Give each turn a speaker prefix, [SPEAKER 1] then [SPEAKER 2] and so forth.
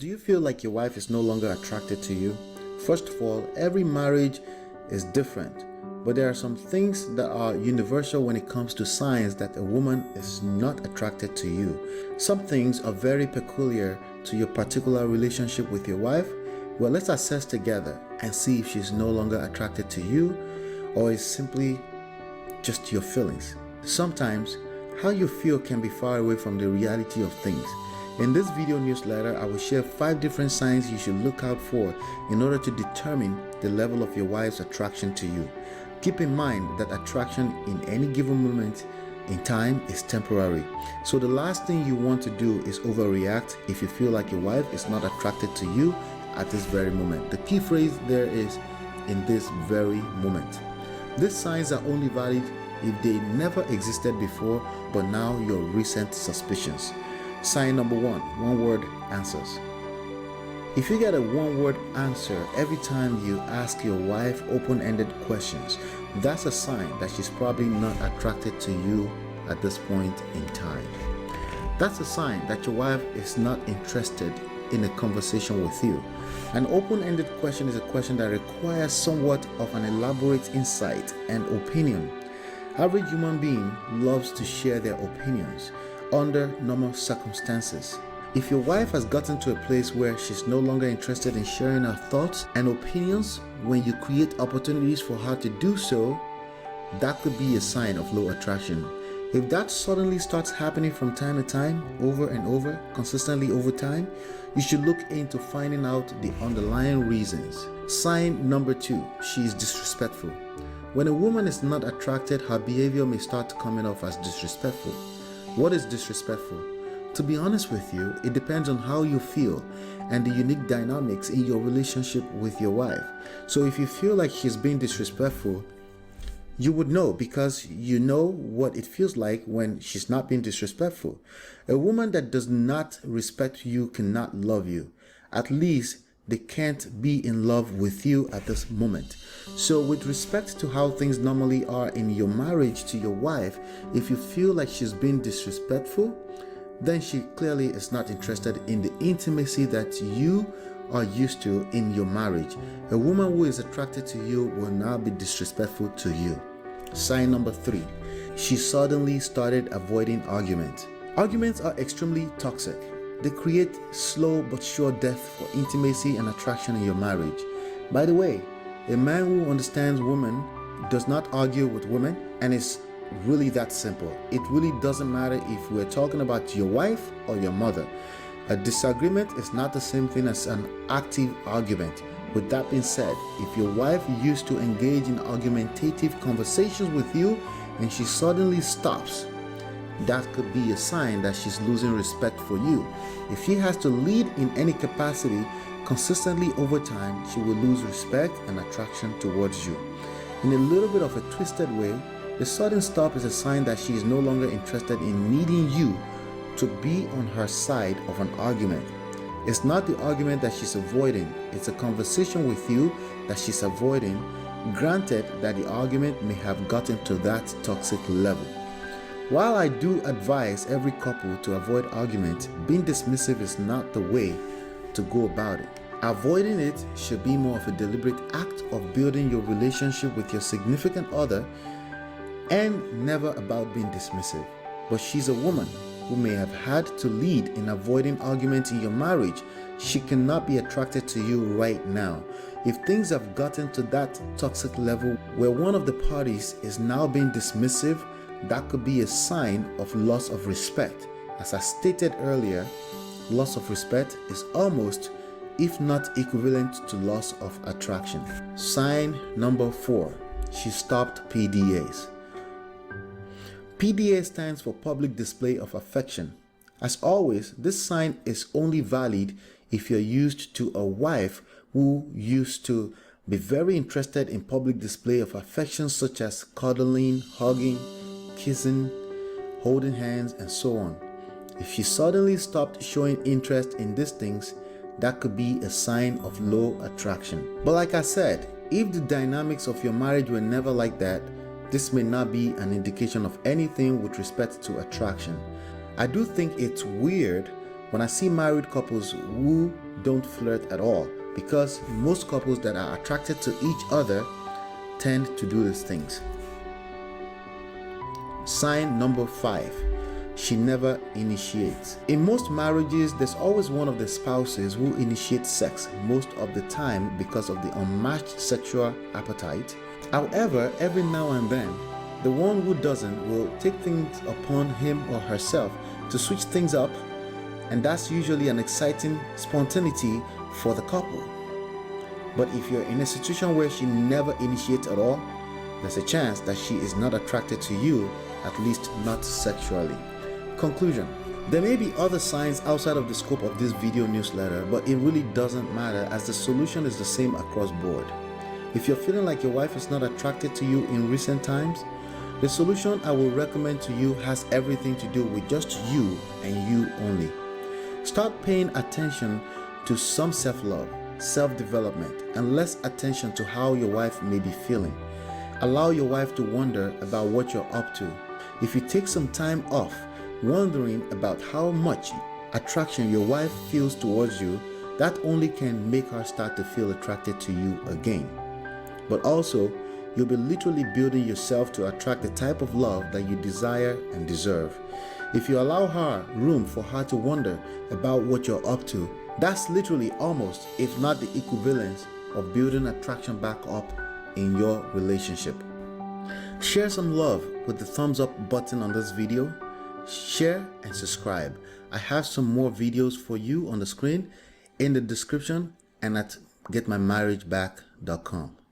[SPEAKER 1] Do you feel like your wife is no longer attracted to you? First of all, every marriage is different, but there are some things that are universal when it comes to signs that a woman is not attracted to you. Some things are very peculiar to your particular relationship with your wife. Well, let's assess together and see if she's no longer attracted to you or is simply just your feelings. Sometimes, how you feel can be far away from the reality of things. In this video newsletter, I will share 5 different signs you should look out for in order to determine the level of your wife's attraction to you. Keep in mind that attraction in any given moment in time is temporary. So the last thing you want to do is overreact if you feel like your wife is not attracted to you at this very moment. The key phrase there is in this very moment. These signs are only valid if they never existed before, but now your recent suspicions. Sign number 1, one-word answers. If you get a one-word answer every time you ask your wife open-ended questions, that's a sign that she's probably not attracted to you at this point in time. That's a sign that your wife is not interested in a conversation with you. An open-ended question is a question that requires somewhat of an elaborate insight and opinion. Average human being loves to share their opinions under normal circumstances. If your wife has gotten to a place where she's no longer interested in sharing her thoughts and opinions when you create opportunities for her to do so, that could be a sign of low attraction. If that suddenly starts happening from time to time, over and over, consistently over time, you should look into finding out the underlying reasons. Sign number 2, she is disrespectful. When a woman is not attracted, her behavior may start coming off as disrespectful. What is disrespectful? To be honest with you, it depends on how you feel and the unique dynamics in your relationship with your wife. So if you feel like she's being disrespectful, you would know because you know what it feels like when she's not being disrespectful. A woman that does not respect you cannot love you. At least they can't be in love with you at this moment. So with respect to how things normally are in your marriage to your wife, if you feel like she's being disrespectful, then she clearly is not interested in the intimacy that you are used to in your marriage. A woman who is attracted to you will not be disrespectful to you. Sign number 3, she suddenly started avoiding arguments. Arguments are extremely toxic. They create slow but sure death for intimacy and attraction in your marriage. By the way, a man who understands women does not argue with women, and it's really that simple. It really doesn't matter if we're talking about your wife or your mother. A disagreement is not the same thing as an active argument. With that being said, if your wife used to engage in argumentative conversations with you and she suddenly stops, that could be a sign that she's losing respect for you. If she has to lead in any capacity consistently over time, she will lose respect and attraction towards you. In a little bit of a twisted way, the sudden stop is a sign that she is no longer interested in needing you to be on her side of an argument. It's not the argument that she's avoiding, it's a conversation with you that she's avoiding, granted that the argument may have gotten to that toxic level. While I do advise every couple to avoid argument, being dismissive is not the way to go about it. Avoiding it should be more of a deliberate act of building your relationship with your significant other and never about being dismissive. But she's a woman who may have had to lead in avoiding arguments in your marriage. She cannot be attracted to you right now. If things have gotten to that toxic level where one of the parties is now being dismissive, that could be a sign of loss of respect. As I stated earlier, loss of respect is almost, if not equivalent to loss of attraction. Sign number 4, she stopped PDAs. PDA stands for public display of affection. As always, this sign is only valid if you're used to a wife who used to be very interested in public display of affection such as cuddling, hugging, kissing, holding hands, and so on. If she suddenly stopped showing interest in these things, that could be a sign of low attraction. But like I said, if the dynamics of your marriage were never like that, this may not be an indication of anything with respect to attraction. I do think it's weird when I see married couples who don't flirt at all, because most couples that are attracted to each other tend to do these things. Sign number 5. She never initiates. In most marriages, there's always one of the spouses who initiates sex, most of the time because of the unmatched sexual appetite. However, every now and then, the one who doesn't will take things upon him or herself to switch things up, and that's usually an exciting spontaneity for the couple. But if you're in a situation where she never initiates at all, there's a chance that she is not attracted to you, at least not sexually. Conclusion: there may be other signs outside of the scope of this video newsletter, but it really doesn't matter, as the solution is the same across board. If you're feeling like your wife is not attracted to you in recent times, the solution I will recommend to you has everything to do with just you and you only. Start paying attention to some self-love, self-development, and less attention to how your wife may be feeling. Allow your wife to wonder about what you're up to. If you take some time off wondering about how much attraction your wife feels towards you, that only can make her start to feel attracted to you again. But also, you'll be literally building yourself to attract the type of love that you desire and deserve. If you allow her room for her to wonder about what you're up to, that's literally almost, if not the equivalent, of building attraction back up in your relationship. Share some love with the thumbs up button on this video. Share and subscribe. I have some more videos for you on the screen, in the description, and at getmymarriageback.com.